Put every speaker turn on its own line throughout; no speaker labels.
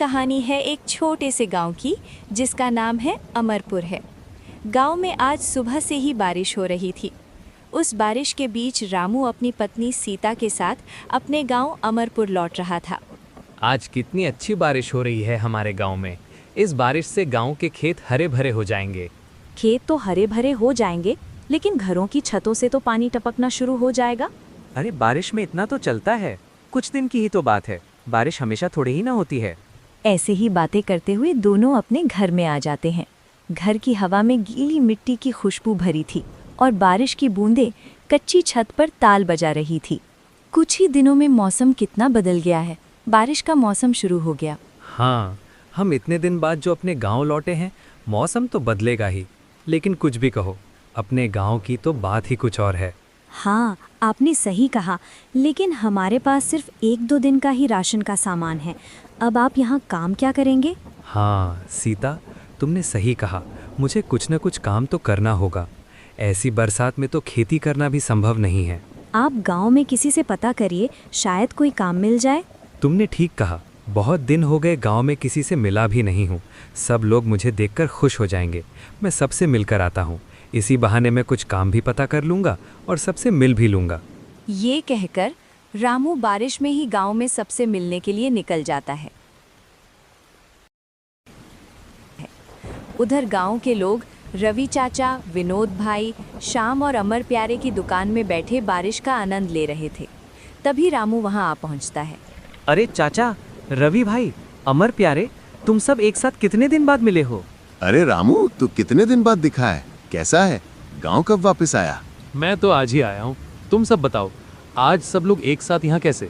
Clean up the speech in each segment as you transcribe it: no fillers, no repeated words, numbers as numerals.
कहानी है एक छोटे से गांव की जिसका नाम है अमरपुर है। गांव में आज सुबह से ही बारिश हो रही थी। उस बारिश के बीच रामू अपनी पत्नी सीता के साथ अपने गांव अमरपुर लौट रहा था।
आज कितनी अच्छी बारिश हो रही है हमारे गांव में। इस बारिश से गांव के खेत हरे भरे हो जाएंगे।
खेत तो हरे भरे हो जाएंगे, लेकिन घरों की छतों से तो पानी टपकना शुरू हो जाएगा।
अरे बारिश में इतना तो चलता है, कुछ दिन की ही तो बात है। बारिश हमेशा थोड़ी ही ना होती है।
ऐसे ही बातें करते हुए दोनों अपने घर में आ जाते हैं। घर की हवा में गीली मिट्टी की खुशबू भरी थी और बारिश की बूंदें कच्ची छत पर ताल बजा रही थी। कुछ ही दिनों में मौसम कितना बदल गया है। बारिश का मौसम शुरू हो गया।
हाँ, हम इतने दिन बाद जो अपने गांव लौटे हैं, मौसम तो बदलेगा ही, लेकिन कुछ भी कहो, अपने गांव की तो बात ही कुछ और है।
हाँ, आपने सही कहा, लेकिन हमारे पास सिर्फ 1-2 दिन का ही राशन का सामान है। अब आप यहाँ काम क्या करेंगे?
हाँ सीता, तुमने सही कहा। मुझे कुछ न कुछ काम तो करना होगा। ऐसी बरसात में तो खेती करना भी संभव नहीं है।
आप गांव में किसी से पता करिए, शायद कोई काम मिल जाए।
तुमने ठीक कहा। बहुत दिन हो गए गांव में किसी से मिला भी नहीं हूँ। सब लोग मुझे देखकर खुश हो जाएंगे। मैं सबसे मिलकर आता हूँ। इसी बहाने मैं कुछ काम भी पता कर लूँगा और सबसे मिल भी लूँगा।
ये कहकर रामू बारिश में ही गांव में सबसे मिलने के लिए निकल जाता है। उधर गांव के लोग रवि चाचा, विनोद भाई, श्याम और अमर प्यारे की दुकान में बैठे बारिश का आनंद ले रहे थे। तभी रामू वहां आ पहुंचता है।
अरे चाचा, रवि भाई, अमर प्यारे, तुम सब एक साथ कितने दिन बाद मिले हो?
अरे रामू, तू कितने दिन बाद दिखा है? कैसा है? गांव कब वापस आया?
मैं तो आज ही आया हूँ। तुम सब बताओ, आज सब लोग एक साथ यहाँ कैसे?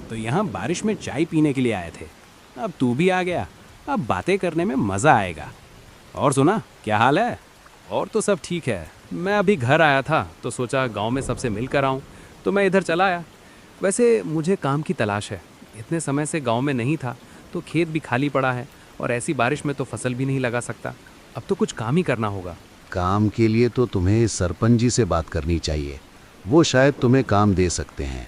तो यहाँ बारिश में चाय पीने के लिए आए थे। अब तू भी आ गया। अब बातें करने में मज़ा आएगा। और सुना, क्या हाल है?
और तो सब ठीक है। मैं अभी घर आया था तो सोचा गांव में सबसे मिल कर आऊँ, तो मैं इधर चला आया। वैसे मुझे काम की तलाश है। इतने समय से गांव में नहीं था तो खेत भी खाली पड़ा है और ऐसी बारिश में तो फसल भी नहीं लगा सकता। अब तो कुछ काम ही करना होगा।
काम के लिए तो तुम्हें सरपंच जी से बात करनी चाहिए। वो शायद तुम्हें काम दे सकते हैं,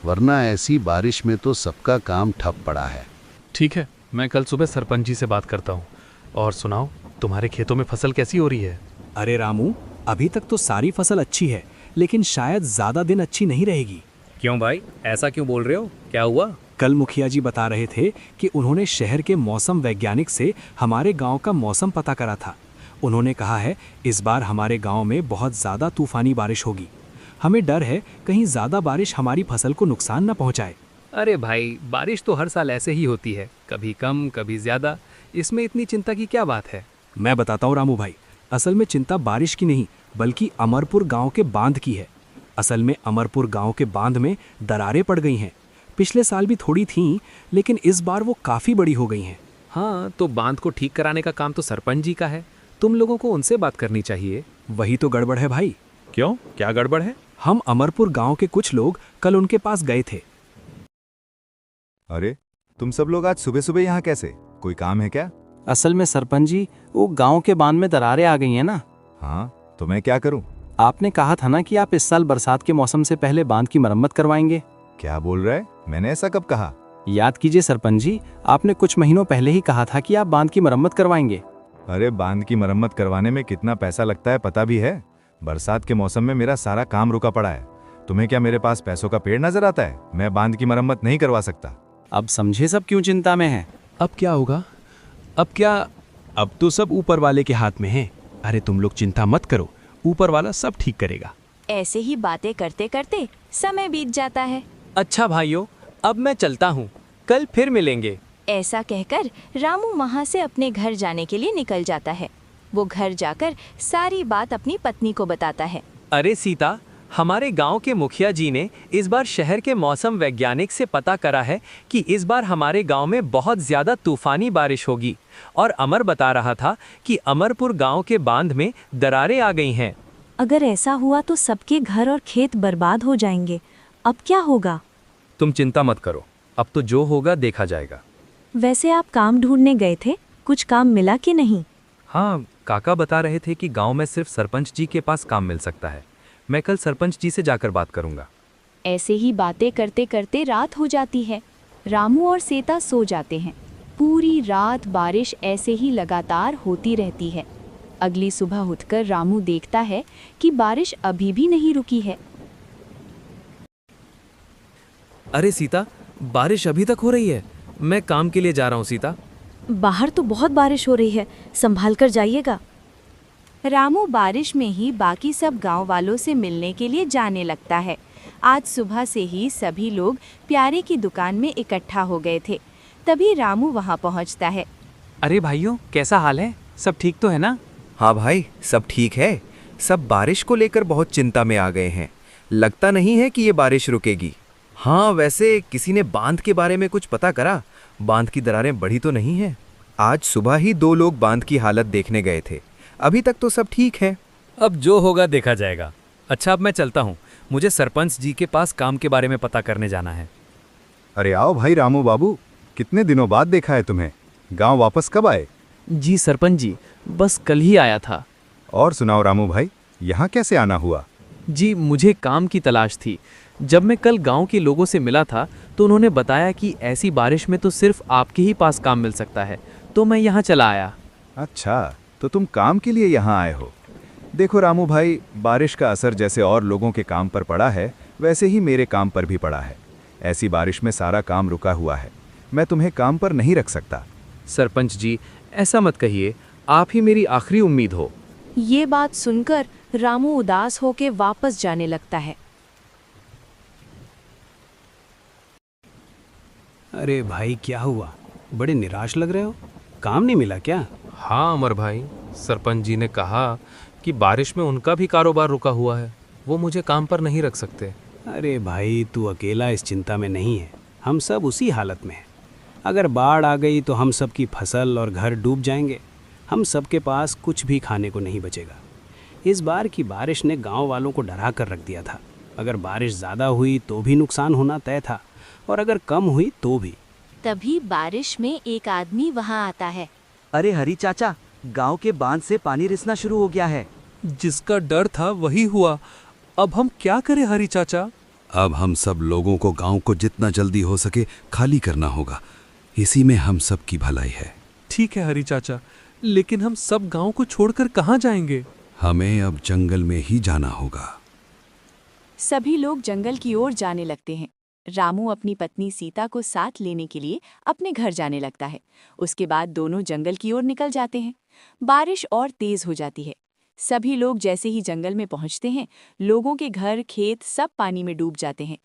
वरना ऐसी बारिश में तो सबका काम ठप पड़ा है।
ठीक है, मैं कल सुबह सरपंच जी से बात करता हूँ। और सुनाओ, तुम्हारे खेतों में फसल कैसी हो रही है?
अरे रामू, अभी तक तो सारी फसल अच्छी है, लेकिन शायद ज़्यादा दिन अच्छी नहीं रहेगी।
क्यों भाई, ऐसा क्यों बोल रहे हो? क्या हुआ?
कल मुखिया जी बता रहे थे कि उन्होंने शहर के मौसम वैज्ञानिक से हमारे गांव का मौसम पता करा था। उन्होंने कहा है इस बार हमारे गांव में बहुत ज़्यादा तूफानी बारिश होगी। हमें डर है कहीं ज़्यादा बारिश हमारी फसल को नुकसान न पहुंचाए।
अरे भाई, बारिश तो हर साल ऐसे ही होती है, कभी कम कभी ज़्यादा। इसमें इतनी चिंता की क्या बात है?
मैं बताता हूँ रामू भाई, असल में चिंता बारिश की नहीं बल्कि अमरपुर गाँव के बांध की है। असल में अमरपुर गाँव के बांध में दरारें पड़ गई हैं। पिछले साल भी थोड़ी थीं, लेकिन इस बार वो काफ़ी बड़ी हो गई हैं।
हाँ, तो बांध को ठीक कराने का काम तो सरपंच जी का है। तुम लोगों को उनसे बात करनी चाहिए।
वही तो गड़बड़ है भाई।
क्यों, क्या गड़बड़ है?
हम अमरपुर गांव के कुछ लोग कल उनके पास गए थे।
अरे, तुम सब लोग आज सुबह सुबह यहाँ कैसे? कोई काम है क्या?
असल में सरपंच जी, वो गांव के बांध में दरारें आ गई हैं ना।
हाँ, तो मैं क्या करूँ?
आपने कहा था ना कि आप इस साल बरसात के मौसम से पहले बांध की मरम्मत करवाएंगे।
क्या बोल रहा है? मैंने ऐसा कब कहा?
याद कीजिए सरपंच जी, आपने कुछ महीनों पहले ही कहा था कि आप बांध की मरम्मत करवाएंगे।
अरे, बांध की मरम्मत करवाने में कितना पैसा लगता है पता भी है? बरसात के मौसम में मेरा सारा काम रुका पड़ा है। तुम्हें क्या मेरे पास पैसों का पेड़ नजर आता है? मैं बांध की मरम्मत नहीं करवा सकता।
अब समझे सब क्यों चिंता में है।
अब क्या होगा?
अब तो सब ऊपर वाले के हाथ में है। अरे तुम लोग चिंता मत करो, ऊपर वाला सब ठीक करेगा।
ऐसे ही बातें करते करते समय बीत जाता है।
अच्छा भाइयों, अब मैं चलता हूँ, कल फिर मिलेंगे।
ऐसा कहकर रामू वहां से अपने घर जाने के लिए निकल जाता है। वो घर जाकर सारी बात अपनी पत्नी को बताता है।
अरे सीता, हमारे गांव के मुखिया जी ने इस बार शहर के मौसम वैज्ञानिक से पता करा है कि इस बार हमारे गांव में बहुत ज़्यादा तूफानी बारिश होगी। और अमर बता रहा था कि अमरपुर गांव के बांध में दरारें आ गई हैं।
अगर ऐसा हुआ तो सबके घर और खेत बर्बाद हो जाएंगे। अब क्या होगा?
तुम चिंता मत करो, अब तो जो होगा देखा जाएगा।
वैसे आप काम ढूंढने गए थे, कुछ काम मिला कि नहीं?
हाँ, काका बता रहे थे कि गांव में सिर्फ सरपंच जी के पास काम मिल सकता है। मैं कल सरपंच जी से जाकर बात करूंगा।
ऐसे ही बातें करते करते रात हो जाती है। रामू और सीता सो जाते हैं। पूरी रात बारिश ऐसे ही लगातार होती रहती है। अगली सुबह उठकर रामू देखता है कि बारिश अभी भी नहीं रुकी है।
अरे सीता, बारिश अभी तक हो रही है। मैं काम के लिए जा रहा हूँ सीता।
बाहर तो बहुत बारिश हो रही है, संभाल कर जाइएगा।
रामू बारिश में ही बाकी सब गांव वालों से मिलने के लिए जाने लगता है। आज सुबह से ही सभी लोग प्यारे की दुकान में इकट्ठा हो गए थे। तभी रामू वहां पहुंचता है।
अरे भाइयों, कैसा हाल है? सब ठीक तो है ना?
हाँ भाई, सब ठीक है। सब बारिश को लेकर बहुत चिंता में आ गए हैं। लगता नहीं है कि ये बारिश रुकेगी। हाँ, वैसे किसी ने बांध के बारे में कुछ पता करा? बांध की दरारें बढ़ी तो नहीं है? आज सुबह ही 2 लोग बांध की हालत देखने गए थे। अभी तक तो सब ठीक है।
अब जो होगा देखा जाएगा। अच्छा, अब मैं चलता हूँ। मुझे सरपंच जी के पास काम के बारे में पता करने जाना है।
अरे आओ भाई रामू बाबू, कितने दिनों बाद देखा है तुम्हें। गांव वापस कब आए?
जी सरपंच जी, बस कल ही आया था।
और सुनाओ रामू भाई, यहाँ कैसे आना हुआ?
जी, मुझे काम की तलाश थी। जब मैं कल गांव के लोगों से मिला था तो उन्होंने बताया कि ऐसी बारिश में तो सिर्फ आपके ही पास काम मिल सकता है, तो मैं यहाँ चला आया।
अच्छा, तो तुम काम के लिए यहाँ आए हो। देखो रामू भाई, बारिश का असर जैसे और लोगों के काम पर पड़ा है, वैसे ही मेरे काम पर भी पड़ा है। ऐसी बारिश में सारा काम रुका हुआ है। मैं तुम्हें काम पर नहीं रख सकता।
सरपंच जी, ऐसा मत कहिए। आप ही मेरी आखिरी उम्मीद हो।
ये बात सुनकर रामू उदास होकर वापस जाने लगता है।
अरे भाई, क्या हुआ? बड़े निराश लग रहे हो। काम नहीं मिला क्या?
हाँ अमर भाई, सरपंच जी ने कहा कि बारिश में उनका भी कारोबार रुका हुआ है। वो मुझे काम पर नहीं रख सकते।
अरे भाई, तू अकेला इस चिंता में नहीं है। हम सब उसी हालत में हैं। अगर बाढ़ आ गई तो हम सब की फसल और घर डूब जाएंगे। हम सब के पास कुछ भी खाने को नहीं बचेगा। इस बार की बारिश ने गांव वालों को डरा कर रख दिया था। अगर बारिश ज़्यादा हुई तो भी नुकसान होना तय था, और अगर कम हुई तो भी।
तभी बारिश में एक आदमी वहां आता है।
अरे हरी चाचा, गांव के बांध से पानी रिसना शुरू हो गया है।
जिसका डर था वही हुआ। अब हम क्या करें हरी चाचा?
अब हम सब लोगों को गांव को जितना जल्दी हो सके खाली करना होगा। इसी में हम सब की भलाई है।
ठीक है हरी चाचा, लेकिन हम सब गांव को छोड़कर कहाँ जाएंगे?
हमें अब जंगल में ही जाना होगा।
सभी लोग जंगल की ओर जाने लगते हैं। रामू अपनी पत्नी सीता को साथ लेने के लिए अपने घर जाने लगता है। उसके बाद दोनों जंगल की ओर निकल जाते हैं। बारिश और तेज हो जाती है। सभी लोग जैसे ही जंगल में पहुंचते हैं, लोगों के घर, खेत सब पानी में डूब जाते हैं।